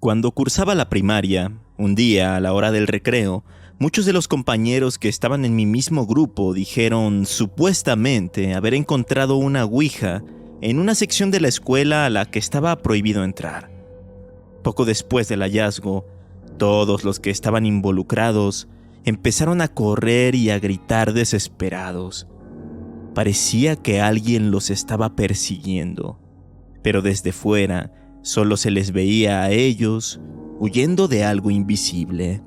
Cuando cursaba la primaria, un día a la hora del recreo, muchos de los compañeros que estaban en mi mismo grupo dijeron supuestamente haber encontrado una ouija en una sección de la escuela a la que estaba prohibido entrar. Poco después del hallazgo, todos los que estaban involucrados empezaron a correr y a gritar desesperados. Parecía que alguien los estaba persiguiendo, pero desde fuera solo se les veía a ellos huyendo de algo invisible.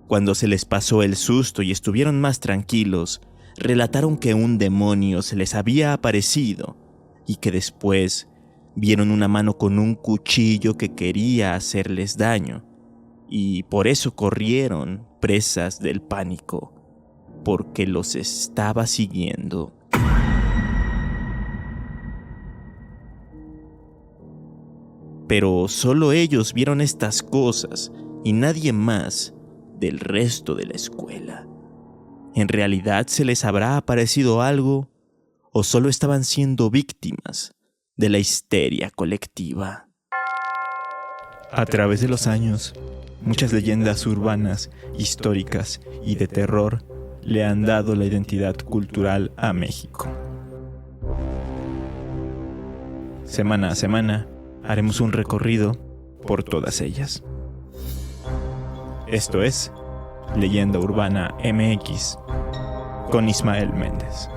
Cuando se les pasó el susto y estuvieron más tranquilos, relataron que un demonio se les había aparecido y que después vieron una mano con un cuchillo que quería hacerles daño, y por eso corrieron presas del pánico, porque los estaba siguiendo. Pero solo ellos vieron estas cosas y nadie más del resto de la escuela. ¿En realidad se les habrá aparecido algo o solo estaban siendo víctimas de la histeria colectiva? A través de los años, muchas leyendas urbanas, históricas y de terror le han dado la identidad cultural a México. Semana a semana, haremos un recorrido por todas ellas. Esto es Leyenda Urbana MX con Ismael Méndez.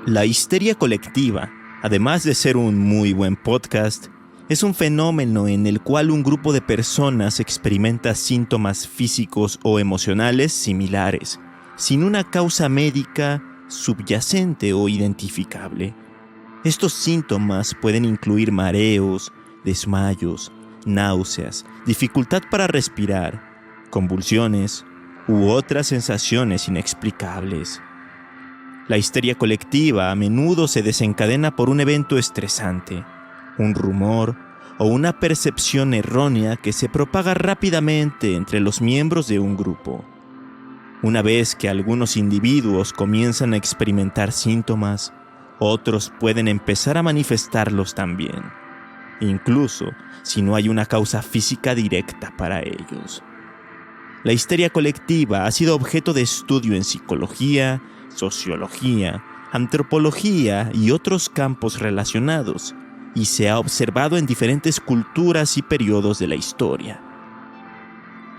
La histeria colectiva, además de ser un muy buen podcast, es un fenómeno en el cual un grupo de personas experimenta síntomas físicos o emocionales similares, sin una causa médica subyacente o identificable. Estos síntomas pueden incluir mareos, desmayos, náuseas, dificultad para respirar, convulsiones u otras sensaciones inexplicables. La histeria colectiva a menudo se desencadena por un evento estresante, un rumor o una percepción errónea que se propaga rápidamente entre los miembros de un grupo. Una vez que algunos individuos comienzan a experimentar síntomas, otros pueden empezar a manifestarlos también, incluso si no hay una causa física directa para ellos. La histeria colectiva ha sido objeto de estudio en psicología, sociología, antropología y otros campos relacionados, y se ha observado en diferentes culturas y periodos de la historia.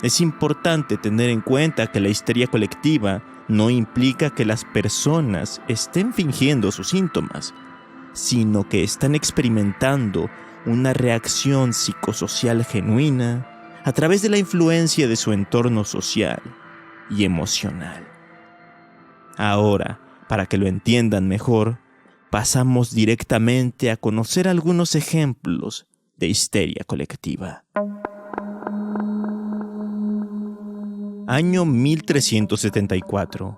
Es importante tener en cuenta que la histeria colectiva no implica que las personas estén fingiendo sus síntomas, sino que están experimentando una reacción psicosocial genuina a través de la influencia de su entorno social y emocional. Ahora, para que lo entiendan mejor, pasamos directamente a conocer algunos ejemplos de histeria colectiva. Año 1374.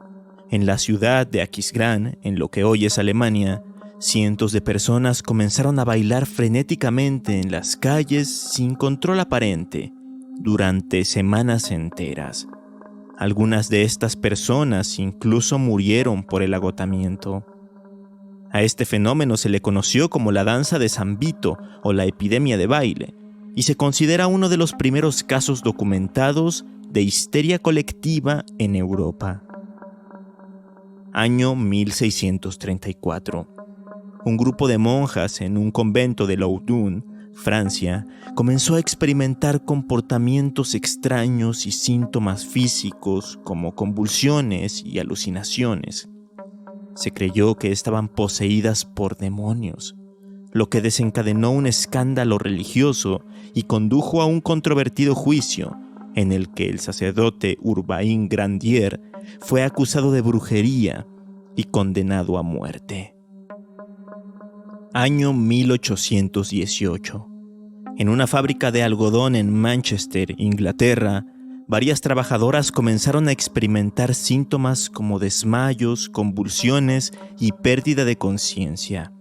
En la ciudad de Aquisgrán, en lo que hoy es Alemania, cientos de personas comenzaron a bailar frenéticamente en las calles sin control aparente durante semanas enteras. Algunas de estas personas incluso murieron por el agotamiento. A este fenómeno se le conoció como la danza de San Vito o la epidemia de baile, y se considera uno de los primeros casos documentados de histeria colectiva en Europa. Año 1634. Un grupo de monjas en un convento de Loudun, Francia, comenzó a experimentar comportamientos extraños y síntomas físicos como convulsiones y alucinaciones. Se creyó que estaban poseídas por demonios, lo que desencadenó un escándalo religioso y condujo a un controvertido juicio en el que el sacerdote Urbain Grandier fue acusado de brujería y condenado a muerte. Año 1818. En una fábrica de algodón en Manchester, Inglaterra, varias trabajadoras comenzaron a experimentar síntomas como desmayos, convulsiones y pérdida de conciencia.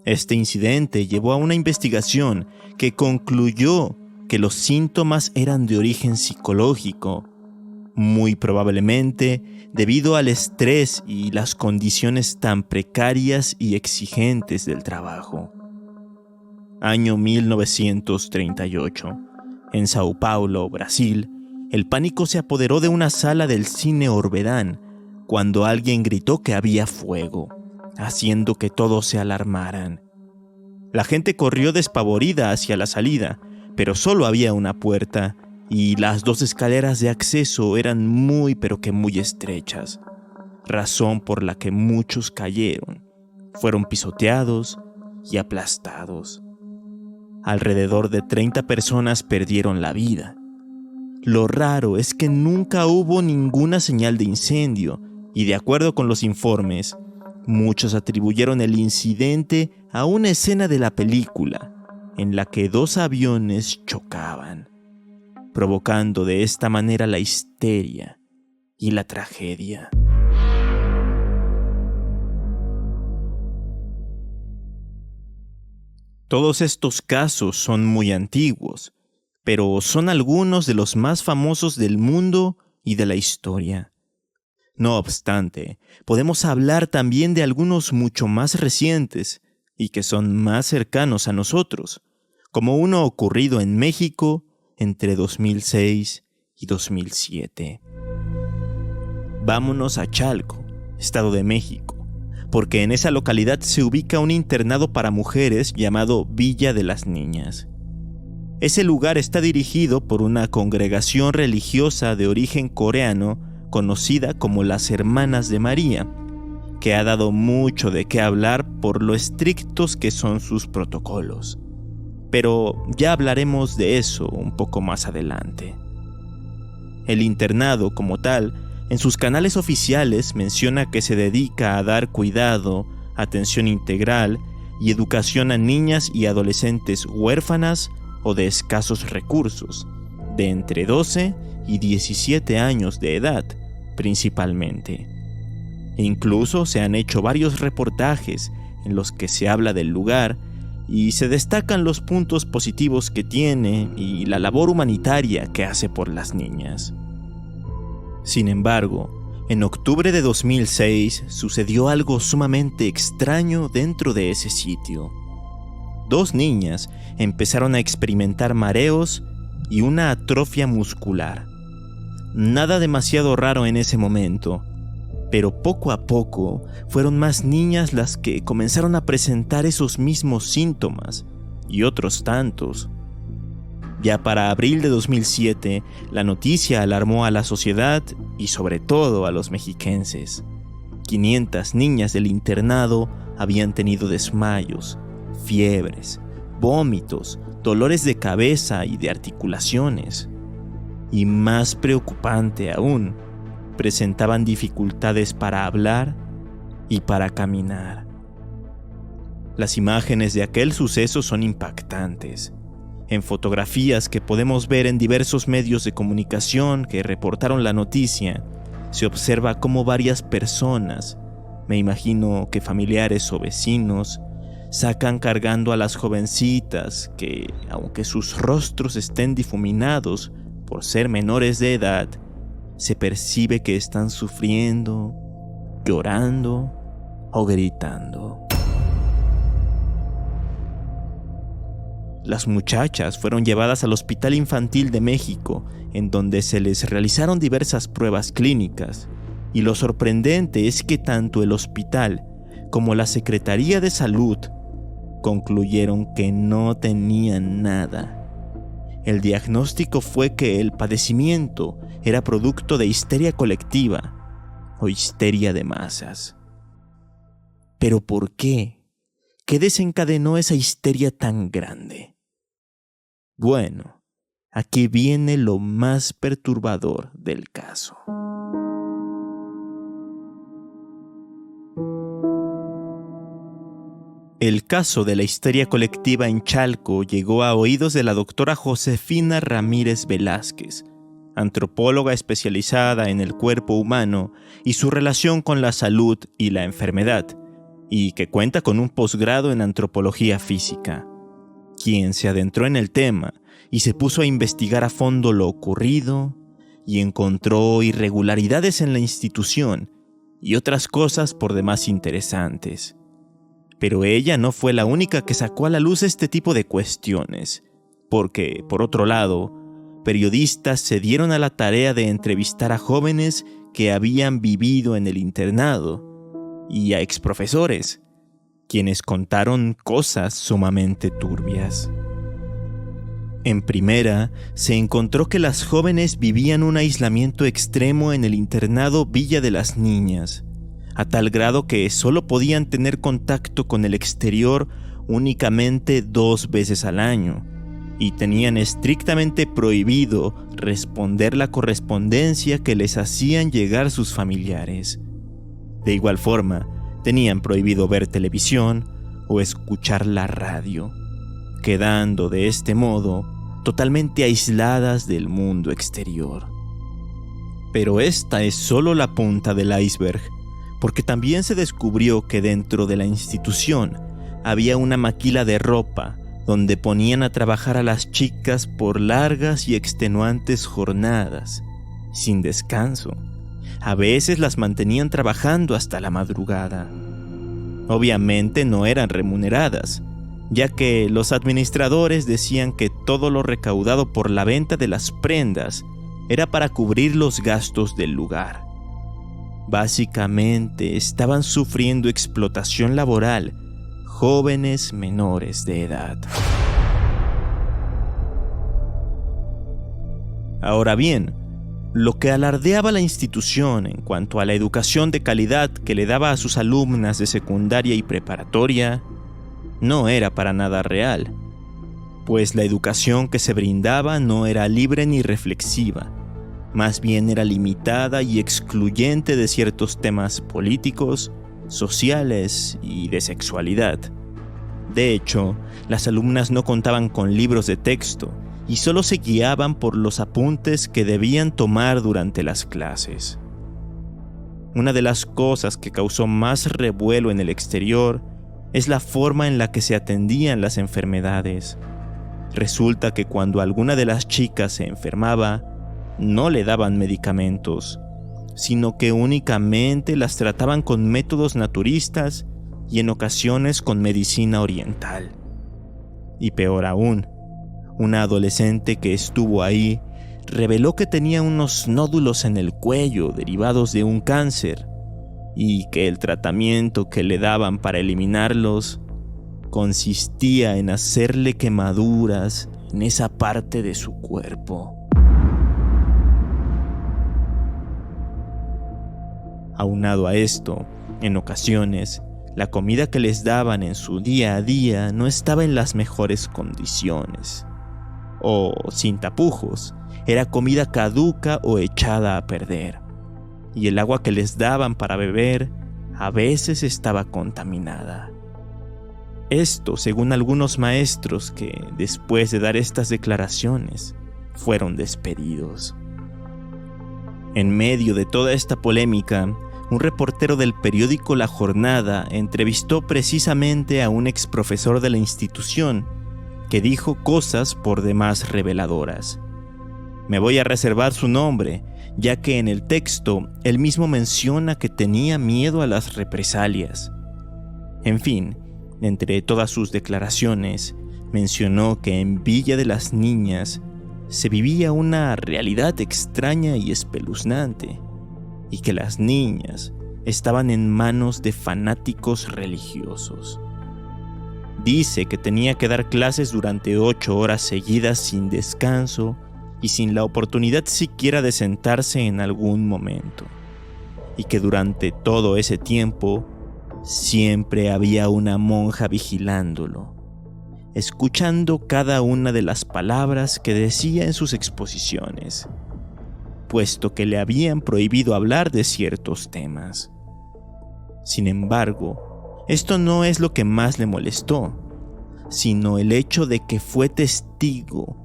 Este incidente llevó a una investigación que concluyó que los síntomas eran de origen psicológico, muy probablemente debido al estrés y las condiciones tan precarias y exigentes del trabajo. Año 1938. En Sao Paulo, Brasil, el pánico se apoderó de una sala del cine Orbedán cuando alguien gritó que había fuego, haciendo que todos se alarmaran. La gente corrió despavorida hacia la salida, pero solo había una puerta y las dos escaleras de acceso eran muy estrechas, razón por la que muchos cayeron, fueron pisoteados y aplastados. Alrededor de 30 personas perdieron la vida. Lo raro es que nunca hubo ninguna señal de incendio y, de acuerdo con los informes, muchos atribuyeron el incidente a una escena de la película en la que dos aviones chocaban, provocando de esta manera la histeria y la tragedia. Todos estos casos son muy antiguos, pero son algunos de los más famosos del mundo y de la historia. No obstante, podemos hablar también de algunos mucho más recientes y que son más cercanos a nosotros, como uno ocurrido en México entre 2006 y 2007. Vámonos a Chalco, Estado de México, porque en esa localidad se ubica un internado para mujeres llamado Villa de las Niñas. Ese lugar está dirigido por una congregación religiosa de origen coreano conocida como las Hermanas de María, que ha dado mucho de qué hablar por lo estrictos que son sus protocolos. Pero ya hablaremos de eso un poco más adelante. El internado, como tal, en sus canales oficiales menciona que se dedica a dar cuidado, atención integral y educación a niñas y adolescentes huérfanas o de escasos recursos, de entre 12 y 17 años de edad, principalmente. Incluso se han hecho varios reportajes en los que se habla del lugar y se destacan los puntos positivos que tiene y la labor humanitaria que hace por las niñas. Sin embargo, en octubre de 2006 sucedió algo sumamente extraño dentro de ese sitio. Dos niñas empezaron a experimentar mareos y una atrofia muscular. Nada demasiado raro en ese momento, pero poco a poco fueron más niñas las que comenzaron a presentar esos mismos síntomas y otros tantos. Ya para abril de 2007, la noticia alarmó a la sociedad y sobre todo a los mexiquenses. 500 niñas del internado habían tenido desmayos, fiebres, vómitos, dolores de cabeza y de articulaciones. Y más preocupante aún, presentaban dificultades para hablar y para caminar. Las imágenes de aquel suceso son impactantes. En fotografías que podemos ver en diversos medios de comunicación que reportaron la noticia, se observa cómo varias personas, me imagino que familiares o vecinos, sacan cargando a las jovencitas que, aunque sus rostros estén difuminados por ser menores de edad, se percibe que están sufriendo, llorando o gritando. Las muchachas fueron llevadas al Hospital Infantil de México, en donde se les realizaron diversas pruebas clínicas, y lo sorprendente es que tanto el hospital como la Secretaría de Salud concluyeron que no tenían nada. El diagnóstico fue que el padecimiento era producto de histeria colectiva o histeria de masas. ¿Pero por qué? ¿Qué desencadenó esa histeria tan grande? Bueno, aquí viene lo más perturbador del caso. El caso de la histeria colectiva en Chalco llegó a oídos de la doctora Josefina Ramírez Velázquez, antropóloga especializada en el cuerpo humano y su relación con la salud y la enfermedad, y que cuenta con un posgrado en antropología física, quien se adentró en el tema y se puso a investigar a fondo lo ocurrido y encontró irregularidades en la institución y otras cosas por demás interesantes. Pero ella no fue la única que sacó a la luz este tipo de cuestiones, porque, por otro lado, periodistas se dieron a la tarea de entrevistar a jóvenes que habían vivido en el internado y a exprofesores, quienes contaron cosas sumamente turbias. En primera, se encontró que las jóvenes vivían un aislamiento extremo en el internado Villa de las Niñas, a tal grado que solo podían tener contacto con el exterior únicamente 2 veces al año, y tenían estrictamente prohibido responder la correspondencia que les hacían llegar sus familiares. De igual forma, tenían prohibido ver televisión o escuchar la radio, quedando de este modo totalmente aisladas del mundo exterior. Pero esta es solo la punta del iceberg, porque también se descubrió que dentro de la institución había una maquila de ropa donde ponían a trabajar a las chicas por largas y extenuantes jornadas, sin descanso. A veces las mantenían trabajando hasta la madrugada. Obviamente no eran remuneradas, ya que los administradores decían que todo lo recaudado por la venta de las prendas era para cubrir los gastos del lugar. Básicamente estaban sufriendo explotación laboral jóvenes menores de edad. Ahora bien, lo que alardeaba la institución en cuanto a la educación de calidad que le daba a sus alumnas de secundaria y preparatoria no era para nada real, pues la educación que se brindaba no era libre ni reflexiva, más bien era limitada y excluyente de ciertos temas políticos, sociales y de sexualidad. De hecho, las alumnas no contaban con libros de texto y solo se guiaban por los apuntes que debían tomar durante las clases. Una de las cosas que causó más revuelo en el exterior es la forma en la que se atendían las enfermedades. Resulta que cuando alguna de las chicas se enfermaba, no le daban medicamentos, sino que únicamente las trataban con métodos naturistas y en ocasiones con medicina oriental. Y peor aún, una adolescente que estuvo ahí reveló que tenía unos nódulos en el cuello derivados de un cáncer y que el tratamiento que le daban para eliminarlos consistía en hacerle quemaduras en esa parte de su cuerpo. Aunado a esto, en ocasiones, la comida que les daban en su día a día no estaba en las mejores condiciones. O, sin tapujos, era comida caduca o echada a perder. Y el agua que les daban para beber a veces estaba contaminada. Esto, según algunos maestros que, después de dar estas declaraciones, fueron despedidos. En medio de toda esta polémica, un reportero del periódico La Jornada entrevistó precisamente a un exprofesor de la institución que dijo cosas por demás reveladoras. Me voy a reservar su nombre, ya que en el texto él mismo menciona que tenía miedo a las represalias. En fin, entre todas sus declaraciones, mencionó que en Villa de las Niñas se vivía una realidad extraña y espeluznante, y que las niñas estaban en manos de fanáticos religiosos. Dice que tenía que dar clases durante 8 horas seguidas sin descanso y sin la oportunidad siquiera de sentarse en algún momento, y que durante todo ese tiempo siempre había una monja vigilándolo, escuchando cada una de las palabras que decía en sus exposiciones, puesto que le habían prohibido hablar de ciertos temas. Sin embargo, esto no es lo que más le molestó, sino el hecho de que fue testigo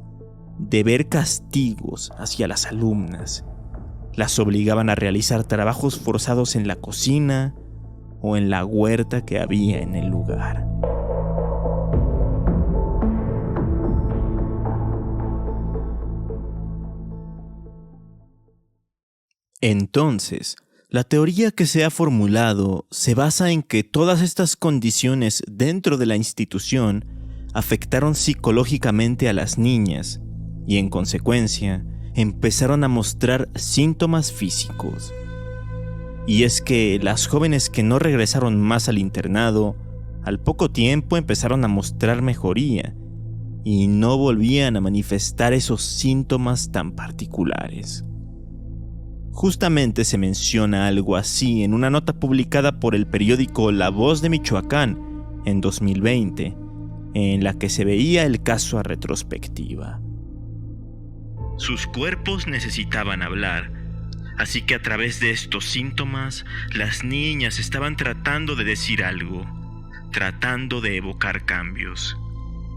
de ver castigos hacia las alumnas. Las obligaban a realizar trabajos forzados en la cocina o en la huerta que había en el lugar. Entonces, la teoría que se ha formulado se basa en que todas estas condiciones dentro de la institución afectaron psicológicamente a las niñas y, en consecuencia, empezaron a mostrar síntomas físicos. Y es que las jóvenes que no regresaron más al internado, al poco tiempo empezaron a mostrar mejoría y no volvían a manifestar esos síntomas tan particulares. Justamente se menciona algo así en una nota publicada por el periódico La Voz de Michoacán en 2020, en la que se veía el caso a retrospectiva. Sus cuerpos necesitaban hablar, así que a través de estos síntomas, las niñas estaban tratando de decir algo, tratando de evocar cambios.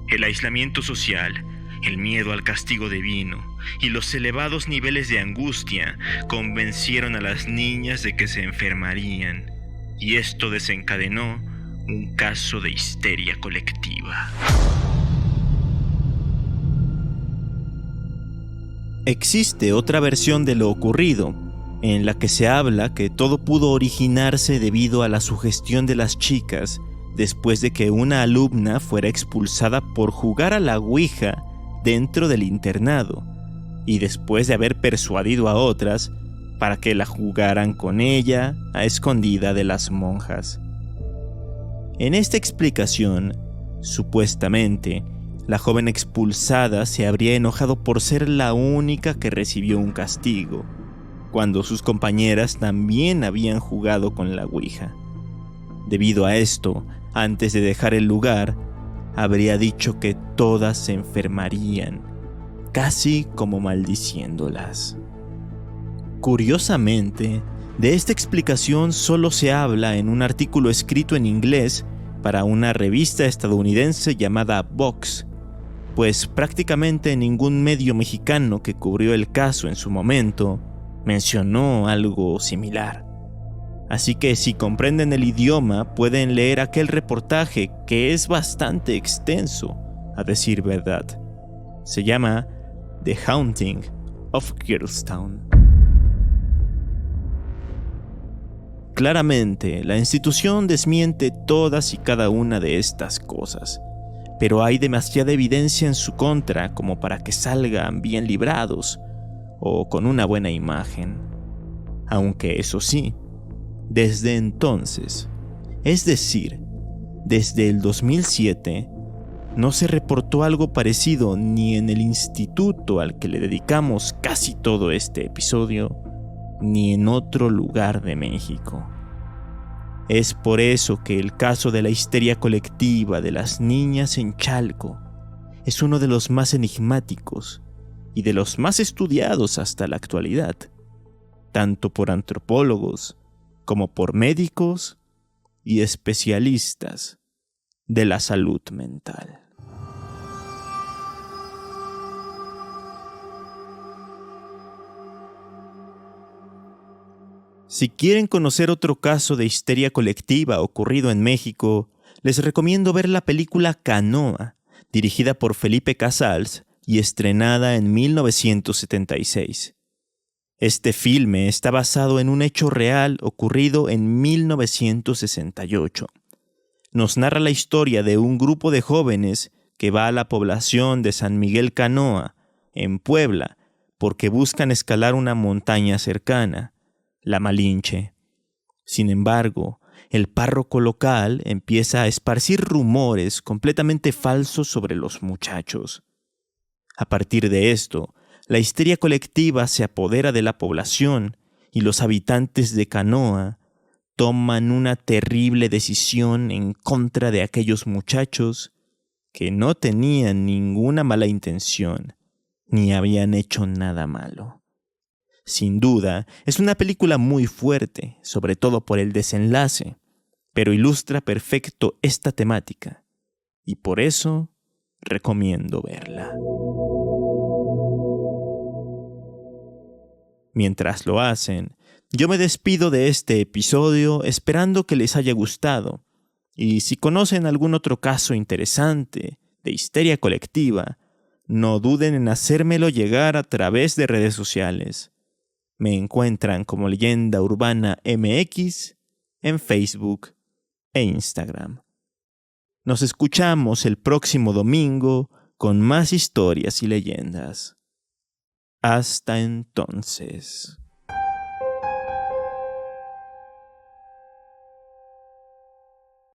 El aislamiento social, el miedo al castigo divino y los elevados niveles de angustia convencieron a las niñas de que se enfermarían, y esto desencadenó un caso de histeria colectiva. Existe otra versión de lo ocurrido, en la que se habla que todo pudo originarse debido a la sugestión de las chicas después de que una alumna fuera expulsada por jugar a la ouija dentro del internado, y después de haber persuadido a otras para que la jugaran con ella a escondida de las monjas. En esta explicación, supuestamente, la joven expulsada se habría enojado por ser la única que recibió un castigo, cuando sus compañeras también habían jugado con la ouija. Debido a esto, antes de dejar el lugar, habría dicho que todas se enfermarían, casi como maldiciéndolas. Curiosamente, de esta explicación solo se habla en un artículo escrito en inglés para una revista estadounidense llamada Vox, pues prácticamente ningún medio mexicano que cubrió el caso en su momento mencionó algo similar. Así que si comprenden el idioma, pueden leer aquel reportaje que es bastante extenso, a decir verdad. Se llama The Haunting of Girlstown. Claramente, la institución desmiente todas y cada una de estas cosas, pero hay demasiada evidencia en su contra como para que salgan bien librados o con una buena imagen. Aunque eso sí, desde entonces, es decir, desde el 2007, no se reportó algo parecido ni en el instituto al que le dedicamos casi todo este episodio, ni en otro lugar de México. Es por eso que el caso de la histeria colectiva de las niñas en Chalco es uno de los más enigmáticos y de los más estudiados hasta la actualidad, tanto por antropólogos como por médicos y especialistas de la salud mental. Si quieren conocer otro caso de histeria colectiva ocurrido en México, les recomiendo ver la película Canoa, dirigida por Felipe Casals y estrenada en 1976. Este filme está basado en un hecho real ocurrido en 1968. Nos narra la historia de un grupo de jóvenes que va a la población de San Miguel Canoa, en Puebla, porque buscan escalar una montaña cercana, la Malinche. Sin embargo, el párroco local empieza a esparcir rumores completamente falsos sobre los muchachos. A partir de esto, la histeria colectiva se apodera de la población y los habitantes de Canoa toman una terrible decisión en contra de aquellos muchachos que no tenían ninguna mala intención ni habían hecho nada malo. Sin duda, es una película muy fuerte, sobre todo por el desenlace, pero ilustra perfecto esta temática y por eso recomiendo verla. Mientras lo hacen, Yo me despido de este episodio esperando que les haya gustado. Y si conocen algún otro caso interesante de histeria colectiva, no duden en hacérmelo llegar a través de redes sociales. Me encuentran como Leyenda Urbana MX en Facebook e Instagram. Nos escuchamos el próximo domingo con más historias y leyendas. Hasta entonces.